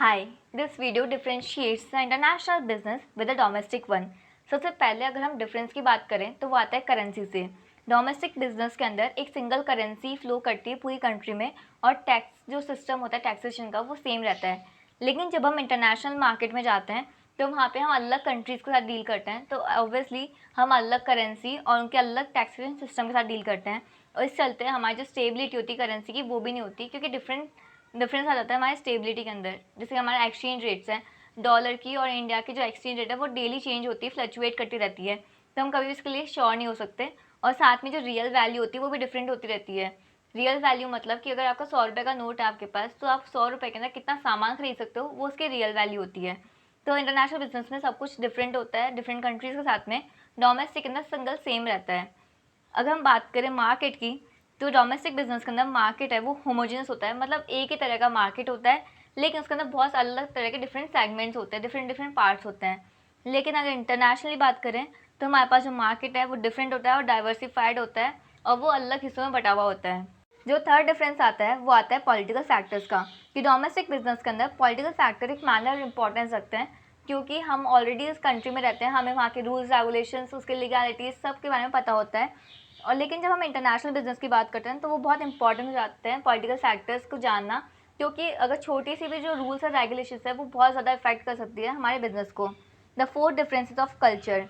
Hi, this video differentiates the international business with the domestic one. सबसे पहले अगर हम डिफरेंस की बात करें तो वो आता है करेंसी से। डोमेस्टिक बिजनेस के अंदर एक सिंगल करेंसी फ्लो करती है पूरी कंट्री में और टैक्स जो सिस्टम होता है टैक्सेशन का वो सेम रहता है। लेकिन जब हम इंटरनेशनल मार्केट में जाते हैं तो वहाँ पे हम अलग कंट्रीज़ के साथ डील करते हैं, तो ऑब्वियसली हम अलग करेंसी और उनके अलग टैक्सेशन सिस्टम के साथ डील करते हैं। और इस चलते हमारी जो स्टेबिलिटी होती है करेंसी की वो भी नहीं होती, क्योंकि डिफरेंस आ जाता है हमारी स्टेबिलिटी के अंदर। जैसे हमारा एक्सचेंज रेट्स हैं, डॉलर की और इंडिया की जो एक्सचेंज रेट है वो डेली चेंज होती है, फ्लक्चुएट करती रहती है, तो हम कभी भी इसके लिए श्योर नहीं हो सकते। और साथ में जो रियल वैल्यू होती है वो भी डिफरेंट होती रहती है। रियल वैल्यू मतलब कि अगर आपका 100 रुपये का नोट है आपके पास, तो आप 100 रुपये के अंदर कितना सामान खरीद सकते हो वो उसकी रियल वैल्यू होती है। तो इंटरनेशनल बिजनेस में सब कुछ डिफरेंट होता है डिफरेंट कंट्रीज़ के साथ में। डोमेस्टिक के अंदर सिंगल सेम रहता है। अगर हम बात करें मार्केट की, तो डोमेस्टिक बिजनेस के अंदर मार्केट है वो होमोजेनस होता है, मतलब एक ही तरह का मार्केट होता है, लेकिन उसके अंदर बहुत अलग तरह के डिफरेंट सेगमेंट्स होते हैं, डिफरेंट डिफरेंट पार्ट्स होते हैं। लेकिन अगर इंटरनेशनली बात करें तो हमारे पास जो मार्केट है वो डिफरेंट होता है और डाइवर्सिफाइड होता है और वो अलग हिस्सों में बटा हुआ होता है। जो थर्ड डिफरेंस आता है वो आता है पॉलिटिकल फैक्टर्स का, कि डोमेस्टिक बिजनेस के अंदर पॉलिटिकल फैक्टर एक मैनर इंपॉर्टेंस रखते हैं, क्योंकि हम ऑलरेडी इस कंट्री में रहते हैं, हमें वहाँ के रूल्स रेगुलेशंस, उसके लीगैलिटीज सब के बारे में पता होता है। और लेकिन जब हम इंटरनेशनल बिजनेस की बात करते हैं तो वो बहुत इंपॉर्टेंट हो जाते हैं पॉलिटिकल फैक्टर्स को जानना, क्योंकि अगर छोटी सी भी जो रूल्स और रेगुलेशंस है वो बहुत ज़्यादा इफेक्ट कर सकती है हमारे बिजनेस को। The fourth differences of culture.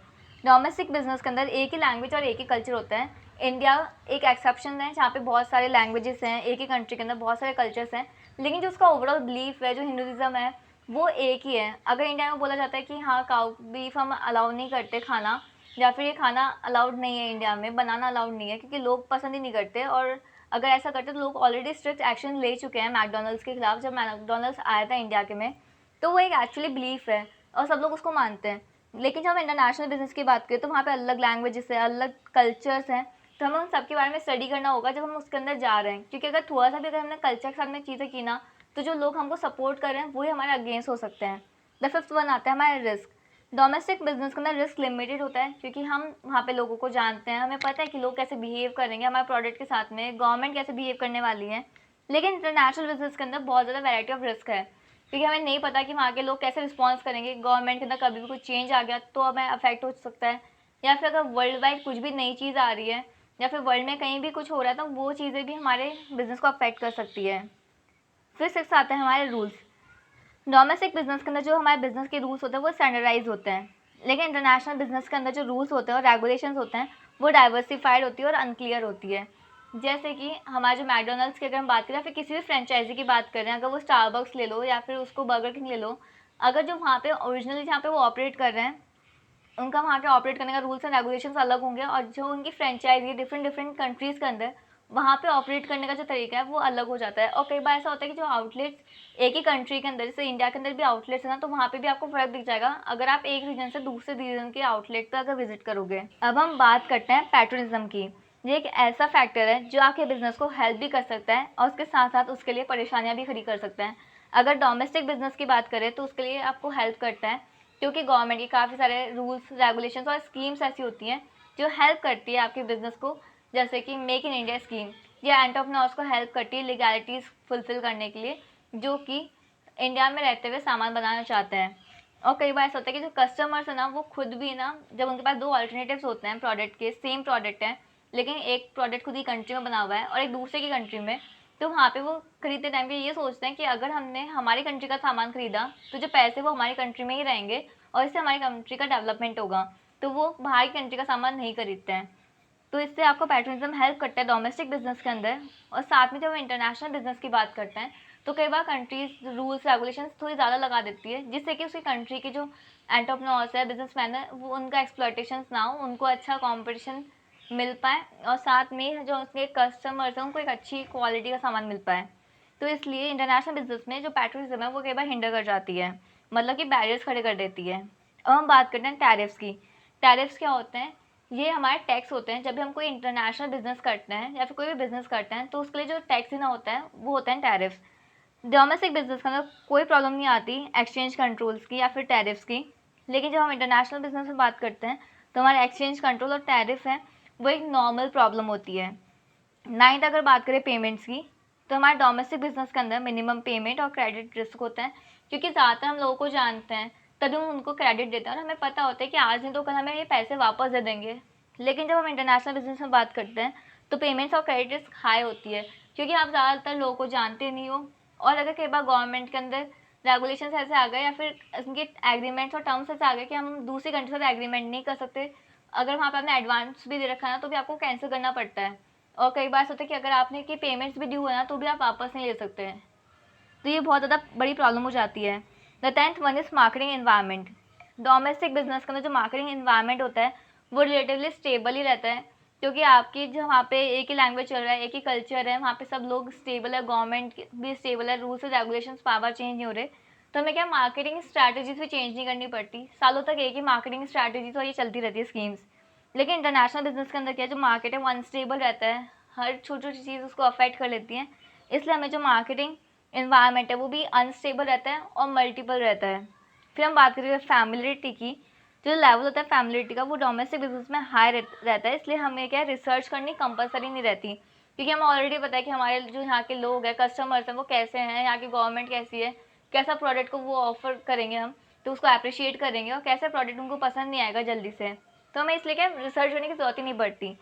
Domestic business के अंदर एक ही लैंग्वेज और एक ही कल्चर होता है। इंडिया एक एक्सेप्शन है जहाँ पे बहुत सारे लैंग्वेजेस हैं, एक ही कंट्री के अंदर बहुत सारे कल्चर्स हैं, लेकिन जो उसका ओवरऑल बिलीफ है, जो हिंदुज़म है, वो एक ही है। अगर इंडिया में बोला जाता है कि हाँ काउ बीफ हम अलाउ नहीं करते खाना, या फिर ये खाना अलाउड नहीं है इंडिया में, बनाना अलाउड नहीं है क्योंकि लोग पसंद ही नहीं करते, और अगर ऐसा करते तो लोग ऑलरेडी स्ट्रिक्ट एक्शन ले चुके हैं मैकडोनल्ड्स के खिलाफ। जब मैकडोनल्ड्स आया था इंडिया के में, तो वो एक एक्चुअली बिलीफ है और सब लोग उसको मानते हैं। लेकिन जब हम इंटरनेशनल बिजनेस की बात करें तो वहाँ पे अलग लैंग्वेजेस है, अलग कल्चर्स हैं, तो हमें उन सब के बारे में स्टडी करना होगा जब हम उसके अंदर जा रहे हैं, क्योंकि अगर थोड़ा सा भी अगर हमने कल्चर के साथ में चीज़ें की ना, तो जो लोग हमको सपोर्ट कर रहे हैं वही हमारे अगेंस्ट हो सकते हैं। द फिफ्थ वन आता है हमारा रिस्क। डोमेस्टिक बिजनेस के अंदर रिस्क लिमिटेड होता है, क्योंकि हम वहाँ पे लोगों को जानते हैं, हमें पता है कि लोग कैसे बिहेव करेंगे हमारे प्रोडक्ट के साथ में, गवर्नमेंट कैसे बिहेव करने वाली है। लेकिन इंटरनेशनल बिजनेस के अंदर बहुत ज़्यादा वैरायटी ऑफ रिस्क है, क्योंकि हमें नहीं पता कि वहाँ के लोग कैसे रिस्पॉन्स करेंगे। गवर्नमेंट के अंदर कभी भी कुछ चेंज आ गया तो हमें अफेक्ट हो सकता है, या फिर अगर वर्ल्ड वाइड कुछ भी नई चीज़ आ रही है, या फिर वर्ल्ड में कहीं भी कुछ हो रहा है, तो वो चीज़ें भी हमारे बिजनेस को अफेक्ट कर सकती है। फिर सिक्स आता है हमारे रूल्स। डोमेस्टिक बिजनेस के अंदर जो हमारे बिजनेस के रूल्स होते हैं वो स्टैंडर्डाइज होते हैं, लेकिन इंटरनेशनल बिजनेस के अंदर जो रूल्स होते हैं और रेगुलेशंस होते हैं वो डाइवर्सिफाइड होती है और अनक्लियर होती है। जैसे कि हमारे जो मैकडोनल्ड्स की अगर हम बात करें या फिर किसी भी फ्रेंचाइजी की बात करें, अगर वो स्टारबक्स ले लो या फिर उसको बर्गर किंग ले लो, अगर जो वहाँ पे ओरिजिनली जहाँ पे वो ऑपरेट कर रहे हैं उनका वहाँ के ऑपरेट करने का रूल्स एंड रेगुलेशंस अलग होंगे, और जो उनकी फ्रेंचाइजी डिफरेंट डिफरेंट कंट्रीज़ के अंदर वहाँ पे ऑपरेट करने का जो तरीका है वो अलग हो जाता है। और कई बार ऐसा होता है कि जो आउटलेट्स एक ही कंट्री के अंदर, जैसे इंडिया के अंदर भी आउटलेट्स है ना, तो वहाँ पे भी आपको फ़र्क दिख जाएगा अगर आप एक रीजन से दूसरे रीजन के आउटलेट पर अगर विजिट करोगे। अब हम बात करते हैं पैट्रनिज्म की। ये एक ऐसा फैक्टर है जो आपके बिजनेस को हेल्प भी कर सकता है और उसके साथ साथ उसके लिए परेशानियाँ भी खड़ी कर सकता है। अगर डोमेस्टिक बिजनेस की बात करें तो उसके लिए आपको हेल्प करता है, क्योंकि गवर्नमेंट की काफ़ी सारे रूल्स रेगुलेशंस और स्कीम्स ऐसी होती हैं जो हेल्प करती है आपके बिज़नेस को, जैसे कि मेक इन इंडिया स्कीम। ये एंटरप्रेन्योर्स को हेल्प करती है लीगैलिटीज़ फुलफिल करने के लिए, जो कि इंडिया में रहते हुए सामान बनाना चाहते हैं। और कई बार ऐसा होता है कि जो कस्टमर्स है ना वो खुद भी ना, जब उनके पास दो अल्टरनेटिव्स होते हैं प्रोडक्ट के, सेम प्रोडक्ट है लेकिन एक प्रोडक्ट खुद ही कंट्री में बना हुआ है और एक दूसरे की कंट्री में, तो वहाँ पे वो खरीदते टाइम पे ये सोचते हैं कि अगर हमने हमारी कंट्री का सामान खरीदा तो जो पैसे वो हमारी कंट्री में ही रहेंगे और इससे हमारी कंट्री का डेवलपमेंट होगा, तो वो बाहर की कंट्री का सामान नहीं खरीदते हैं। तो इससे आपको पैट्रनिज्म हेल्प करता है डोमेस्टिक बिजनेस के अंदर। और साथ में जब हम इंटरनेशनल बिजनेस की बात करते हैं तो कई बार कंट्रीज रूल्स रेगुलेशंस थोड़ी ज़्यादा लगा देती है, जिससे कि उसकी कंट्री के जो एंटरप्रेन्योर्स है, बिजनेसमैन है, वो उनका एक्सप्लॉयटेशन ना हो, उनको अच्छा कॉम्पिटिशन मिल पाए और साथ में जो उसके कस्टमर्स हैं उनको एक अच्छी क्वालिटी का सामान मिल पाए। तो इसलिए इंटरनेशनल बिजनेस में जो पैट्रनिज्म है वो कई बार हिंडर कर जाती है, मतलब कि बैरियर्स खड़े कर देती है। अब हम बात करते हैं टैरिफ्स की। टैरिफ्स क्या होते हैं? ये हमारे टैक्स होते हैं। जब भी हम कोई इंटरनेशनल बिजनेस करते हैं या फिर कोई भी बिजनेस करते हैं तो उसके लिए जो टैक्स देना होता है वो होता है टैरिफ्स। डोमेस्टिक बिजनेस के अंदर कोई प्रॉब्लम नहीं आती एक्सचेंज कंट्रोल्स की या फिर टैरिफ्स की, लेकिन जब हम इंटरनेशनल बिजनेस में बात करते हैं तो हमारे एक्सचेंज कंट्रोल और टैरिफ है वो एक नॉर्मल प्रॉब्लम होती है। नाइन्थ अगर बात करें पेमेंट्स की, तो हमारे डोमेस्टिक बिजनेस के अंदर मिनिमम पेमेंट और क्रेडिट रिस्क होता है, क्योंकि ज़्यादातर हम लोगों को जानते हैं तभी हम उनको क्रेडिट देते हैं और हमें पता होता है कि आज नहीं तो कल हमें ये पैसे वापस दे देंगे। लेकिन जब हम इंटरनेशनल बिजनेस में बात करते हैं तो पेमेंट्स और क्रेडिट रिस्क हाई होती है, क्योंकि आप ज़्यादातर लोगों को जानते नहीं हो, और अगर कई बार गवर्नमेंट के अंदर रेगुलेशन ऐसे आ गए या फिर उनके एग्रीमेंट्स और टर्म्स ऐसे आ गए कि हम दूसरी कंट्री से एग्रीमेंट नहीं कर सकते, अगर वहाँ पे आपने एडवांस भी दे रखा है ना तो भी आपको कैंसिल करना पड़ता है। और कई बार होता है कि अगर आपने कि पेमेंट्स भी ड्यू है ना तो भी आप वापस नहीं ले सकते हैं, तो ये बहुत ज़्यादा बड़ी प्रॉब्लम हो जाती है। The 10th one is marketing environment. Domestic business के अंदर जो मार्केटिंग एनवायरनमेंट होता है वो रिलेटिवली स्टेबल ही रहता है, क्योंकि आपकी जो वहाँ पे एक ही लैंग्वेज चल रहा है, एक ही कल्चर है, वहाँ पे सब लोग स्टेबल है, गवर्नमेंट भी स्टेबल है, rules and regulations power change नहीं हो रहे, तो हमें क्या मार्केटिंग स्ट्रैटेजीज भी चेंज नहीं करनी पड़ती, सालों तक एक ही मार्केटिंग स्ट्रैटेजी तो ये चलती रहती है स्कीम्स। लेकिन इंटरनेशनल बिजनेस के अंदर क्या है, जो मार्केट है वो अनस्टेबल रहता है, हर छोटी छोटी चीज़ उसको अफेक्ट कर लेती है, इसलिए हमें जो मार्केटिंग इन्वायरमेंट है वो भी अनस्टेबल रहता है और मल्टीपल रहता है। फिर हम बात करेंगे फैमिलिटी की। जो लेवल होता है फैमिलिटी का वो डोमेस्टिक बिजनेस में हाई रहता है, इसलिए हमें क्या रिसर्च करनी कंपलसरी नहीं रहती, क्योंकि हमें ऑलरेडी पता है कि हमारे जो यहाँ के लोग हैं, कस्टमर्स हैं, वो कैसे हैं, यहाँ की गवर्नमेंट कैसी है, कैसा प्रोडक्ट को वो ऑफर करेंगे हम, तो उसको अप्रिशिएट करेंगे, और कैसा प्रोडक्ट उनको पसंद नहीं आएगा जल्दी से, तो हमें इसलिए क्या रिसर्च करने की ज़रूरत ही नहीं पड़ती।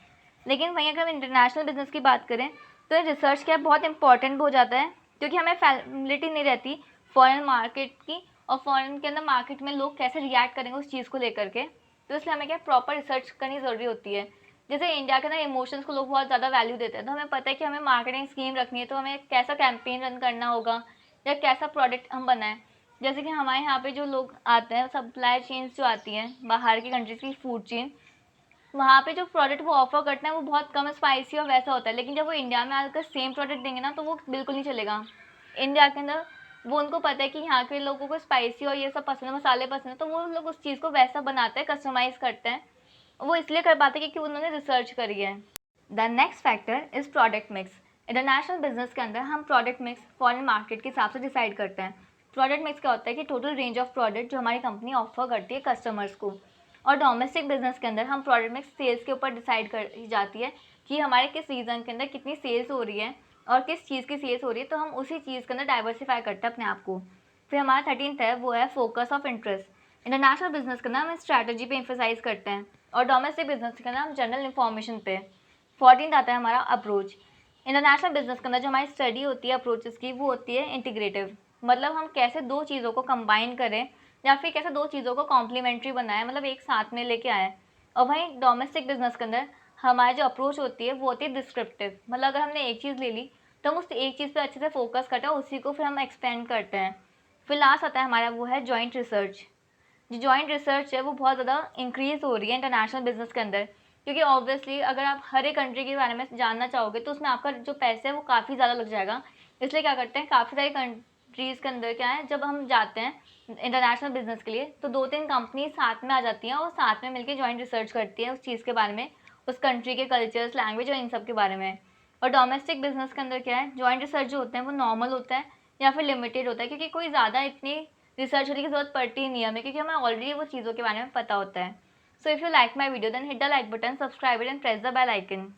लेकिन वहीं अगर हम इंटरनेशनल बिजनेस की बात करें तो रिसर्च क्या बहुत इंपॉर्टेंट हो जाता है, क्योंकि हमें फैसिलिटी नहीं रहती फॉरेन मार्केट की, और फॉरेन के अंदर मार्केट में लोग कैसे रिएक्ट करेंगे उस चीज़ को लेकर के, तो इसलिए हमें क्या प्रॉपर रिसर्च करनी ज़रूरी होती है। जैसे इंडिया के अंदर इमोशंस को लोग बहुत ज़्यादा वैल्यू देते हैं, तो हमें पता है कि हमें मार्केटिंग स्कीम रखनी है तो हमें कैसा कैंपेन रन करना होगा या कैसा प्रोडक्ट हम बनाएं। जैसे कि हमारे यहाँ पे जो लोग आते हैं, सप्लाई चेन्स जो आती हैं बाहर की कंट्रीज़ की फूड चेन, वहाँ पे जो प्रोडक्ट वो ऑफर करते हैं वो बहुत कम स्पाइसी और वैसा होता है, लेकिन जब वो इंडिया में आकर सेम प्रोडक्ट देंगे ना तो वो बिल्कुल नहीं चलेगा। इंडिया के अंदर वो उनको पता है कि यहाँ के लोगों को स्पाइसी और ये सब पसंद है, मसाले पसंद है, तो वो लोग उस चीज़ को वैसा बनाते हैं, कस्टमाइज़ करते हैं। वो इसलिए कर पाते हैं क्योंकि उन्होंने रिसर्च करी है। The next factor is product mix. International business के अंदर हम प्रोडक्ट मिक्स फॉरेन मार्केट के हिसाब से डिसाइड करते हैं। प्रोडक्ट मिक्स क्या होता है कि टोटल रेंज ऑफ प्रोडक्ट जो हमारी कंपनी ऑफर करती है कस्टमर्स को, और डोमेस्टिक बिजनेस के अंदर हम प्रोडक्ट मिक्स सेल्स के ऊपर डिसाइड करी जाती है कि हमारे किस रीजन के अंदर कितनी सेल्स हो रही है और किस चीज़ की सेल्स हो रही है, तो हम उसी चीज़ के अंदर डाइवर्सिफाई करते हैं अपने आप को। फिर हमारा 13th है वो है focus of interest. International business के अंदर हम स्ट्रैटेजी पे एम्फेसाइज करते हैं और डोमेस्टिक बिजनेस के अंदर हम जनरल इन्फॉर्मेशन पे। 14th आता है हमारा अप्रोच। इंटरनेशनल बिजनेस के अंदर जो हमारी स्टडी होती है अप्रोचेस की वो होती है इंटीग्रेटिव, मतलब हम कैसे दो चीज़ों को कंबाइन करें या फिर कैसे दो चीज़ों को कॉम्प्लीमेंट्री बनाएं, मतलब एक साथ में लेके आएँ। और वहीं डोमेस्टिक बिजनेस के अंदर हमारी जो अप्रोच होती है वो होती है डिस्क्रिप्टिव, मतलब अगर हमने एक चीज़ ले ली तो हम उस एक चीज़ पे अच्छे से फोकस करते हैं, उसी को फिर हम एक्सपेंड करते हैं। फिर लास्ट आता है हमारा वो है जॉइंट रिसर्च। जो जॉइंट रिसर्च है वो बहुत ज़्यादा इंक्रीज़ हो रही है इंटरनेशनल बिजनेस के अंदर, क्योंकि ऑब्वियसली अगर आप हर एक कंट्री के बारे में जानना चाहोगे तो उसमें आपका जो पैसे है वो काफ़ी ज़्यादा लग जाएगा। इसलिए क्या करते हैं, काफ़ी सारी कंट्रीज़ के अंदर क्या है, जब हम जाते हैं इंटरनेशनल बिजनेस के लिए तो 2-3 कंपनी साथ में आ जाती हैं और साथ में मिलकर जॉइंट रिसर्च करती है उस चीज़ के बारे में, उस कंट्री के कल्चर्स, लैंग्वेज और इन सब के बारे में। और डोमेस्टिक बिजनेस के अंदर क्या है, जॉइंट रिसर्च जो होते हैं वो नॉर्मल होता है या फिर लिमिटेड होता है, क्योंकि कोई ज़्यादा इतनी रिसर्च करने की ज़रूरत पड़ती ही नहीं है हमें, क्योंकि हमें ऑलरेडी वो चीज़ों के बारे में पता होता है। So if you like my video then hit the like button, subscribe it and press the bell icon.